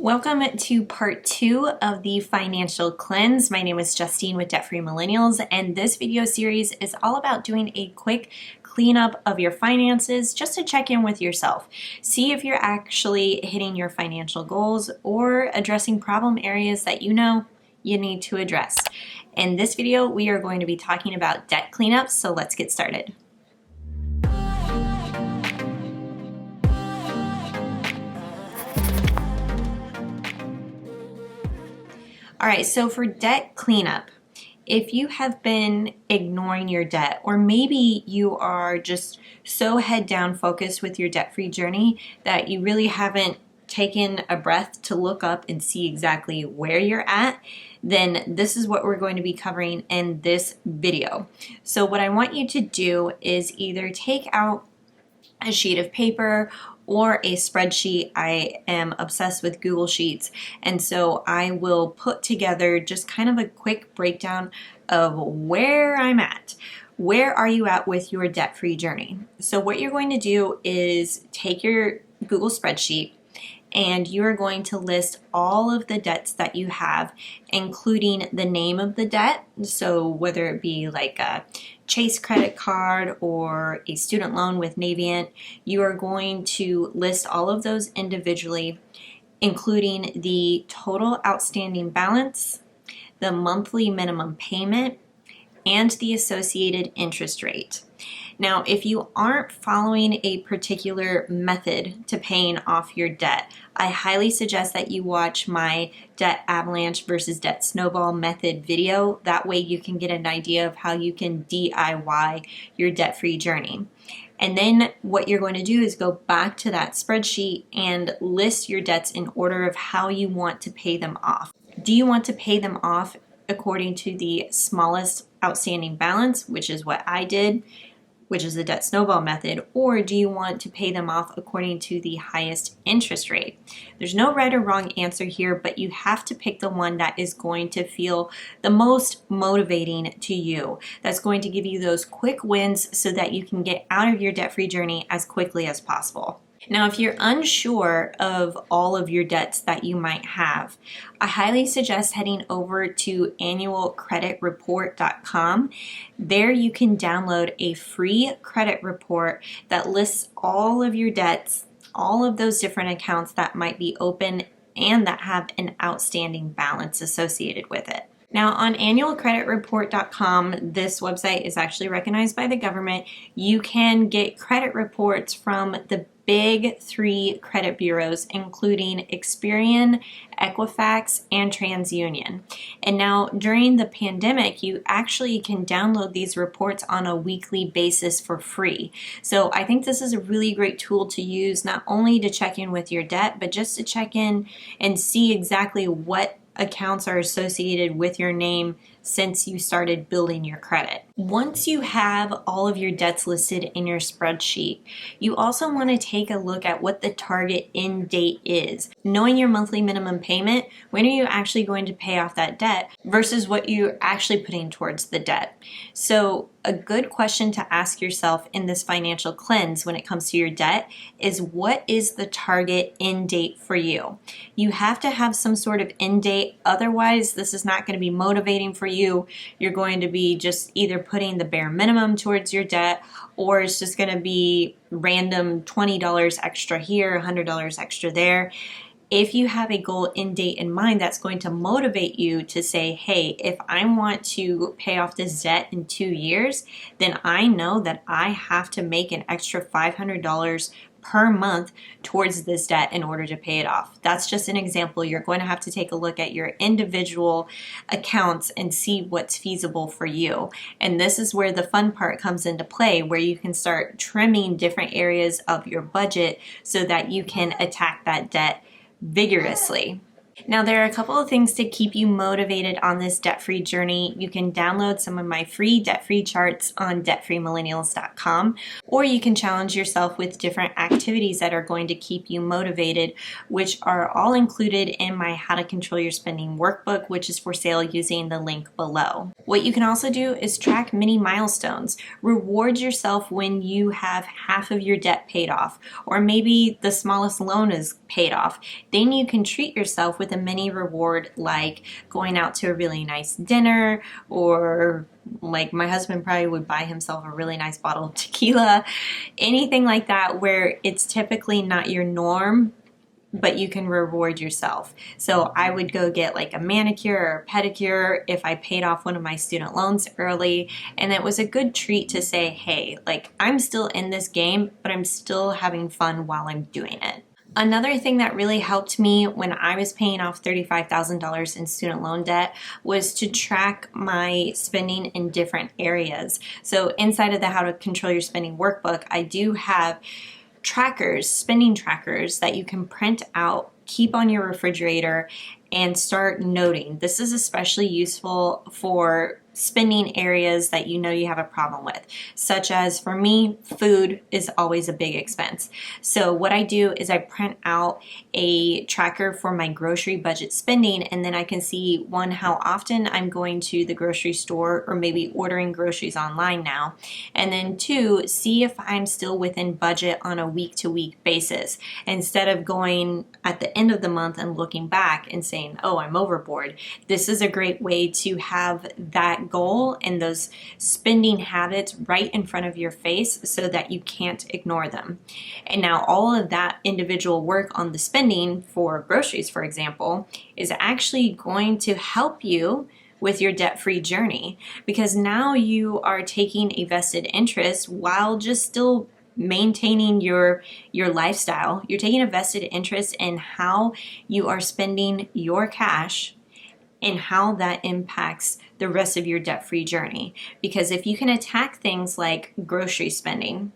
Welcome to part 2 of the financial cleanse. My name is Justine with Debt Free Millennials, and this video series is all about doing a quick cleanup of your finances just to check in with yourself. See if you're actually hitting your financial goals or addressing problem areas that you know you need to address. In this video, we are going to be talking about debt cleanup, so let's get started. All right, so for debt cleanup, if you have been ignoring your debt, or maybe you are just so head down focused with your debt-free journey that you really haven't taken a breath to look up and see exactly where you're at, then this is what we're going to be covering in this video. So what I want you to do is either take out a sheet of paper or a spreadsheet. I am obsessed with Google Sheets, and so I will put together just kind of a quick breakdown of where I'm at. Where are you at with your debt-free journey? So what you're going to do is take your Google spreadsheet and you are going to list all of the debts that you have, including the name of the debt. So whether it be like a Chase credit card or a student loan with Navient, you are going to list all of those individually, including the total outstanding balance, the monthly minimum payment, and the associated interest rate. Now, if you aren't following a particular method to paying off your debt, I highly suggest that you watch my debt avalanche versus debt snowball method video. That way you can get an idea of how you can DIY your debt-free journey. And then what you're going to do is go back to that spreadsheet and list your debts in order of how you want to pay them off. Do you want to pay them off according to the smallest outstanding balance, which is what I did, which is the debt snowball method, or do you want to pay them off according to the highest interest rate? There's no right or wrong answer here, but you have to pick the one that is going to feel the most motivating to you, that's going to give you those quick wins so that you can get out of your debt-free journey as quickly as possible. Now, if you're unsure of all of your debts that you might have, I highly suggest heading over to annualcreditreport.com. There you can download a free credit report that lists all of your debts, all of those different accounts that might be open and that have an outstanding balance associated with it. Now, on annualcreditreport.com, this website is actually recognized by the government. You can get credit reports from the big 3 credit bureaus, including Experian, Equifax, and TransUnion. And now, during the pandemic, you actually can download these reports on a weekly basis for free. So I think this is a really great tool to use, not only to check in with your debt, but just to check in and see exactly what accounts are associated with your name since you started building your credit. Once you have all of your debts listed in your spreadsheet, you also want to take a look at what the target end date is. Knowing your monthly minimum payment, when are you actually going to pay off that debt versus what you're actually putting towards the debt. So a good question to ask yourself in this financial cleanse when it comes to your debt is, what is the target end date for you? You have to have some sort of end date, otherwise this is not going to be motivating for you. You're going to be just either putting the bare minimum towards your debt, or it's just going to be random $20 extra here, $100 extra there. If you have a goal end date in mind, that's going to motivate you to say, hey, if I want to pay off this debt in 2 years, then I know that I have to make an extra $500 per month towards this debt in order to pay it off. That's just an example. You're going to have to take a look at your individual accounts and see what's feasible for you. And this is where the fun part comes into play, where you can start trimming different areas of your budget so that you can attack that debt vigorously. Now, there are a couple of things to keep you motivated on this debt-free journey. You can download some of my free debt-free charts on debtfreemillennials.com, or you can challenge yourself with different activities that are going to keep you motivated, which are all included in my How to Control Your Spending workbook, which is for sale using the link below. What you can also do is track mini milestones. Reward yourself when you have half of your debt paid off, or maybe the smallest loan is paid off. Then you can treat yourself with a mini reward, like going out to a really nice dinner, or like my husband probably would buy himself a really nice bottle of tequila, anything like that where it's typically not your norm, but you can reward yourself. So I would go get like a manicure or a pedicure if I paid off one of my student loans early, and it was a good treat to say, hey, like I'm still in this game, but I'm still having fun while I'm doing it. Another thing that really helped me when I was paying off $35,000 in student loan debt was to track my spending in different areas. So inside of the How to Control Your Spending workbook, I do have trackers, spending trackers that you can print out, keep on your refrigerator, and start noting. This is especially useful for spending areas that you know you have a problem with, such as for me, food is always a big expense. So what I do is I print out a tracker for my grocery budget spending, and then I can see, one, how often I'm going to the grocery store or maybe ordering groceries online now, and then two, see if I'm still within budget on a week-to-week basis, instead of going at the end of the month and looking back and saying, oh, I'm overboard. This is a great way to have that goal and those spending habits right in front of your face so that you can't ignore them. And now all of that individual work on the spending for groceries, for example, is actually going to help you with your debt-free journey, because now you are taking a vested interest while just still maintaining your lifestyle. You're taking a vested interest in how you are spending your cash and how that impacts the rest of your debt-free journey. Because if you can attack things like grocery spending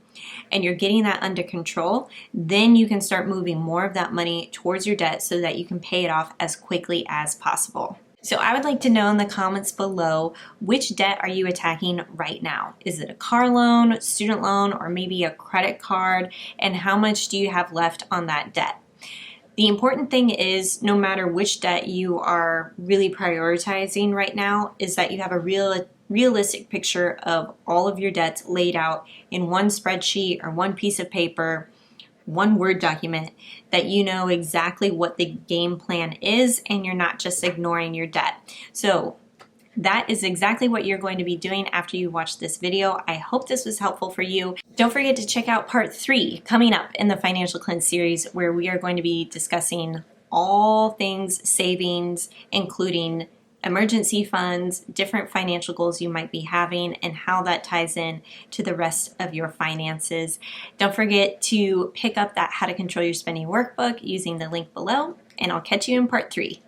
and you're getting that under control, then you can start moving more of that money towards your debt so that you can pay it off as quickly as possible. So I would like to know in the comments below, which debt are you attacking right now? Is it a car loan, student loan, or maybe a credit card? And how much do you have left on that debt? The important thing is, no matter which debt you are really prioritizing right now, is that you have a realistic picture of all of your debts laid out in one spreadsheet or one piece of paper, one Word document, that you know exactly what the game plan is and you're not just ignoring your debt. So that is exactly what you're going to be doing after you watch this video. I hope this was helpful for you. Don't forget to check out part 3 coming up in the Financial Cleanse series, where we are going to be discussing all things savings, including emergency funds, different financial goals you might be having, and how that ties in to the rest of your finances. Don't forget to pick up that How to Control Your Spending workbook using the link below, and I'll catch you in part 3.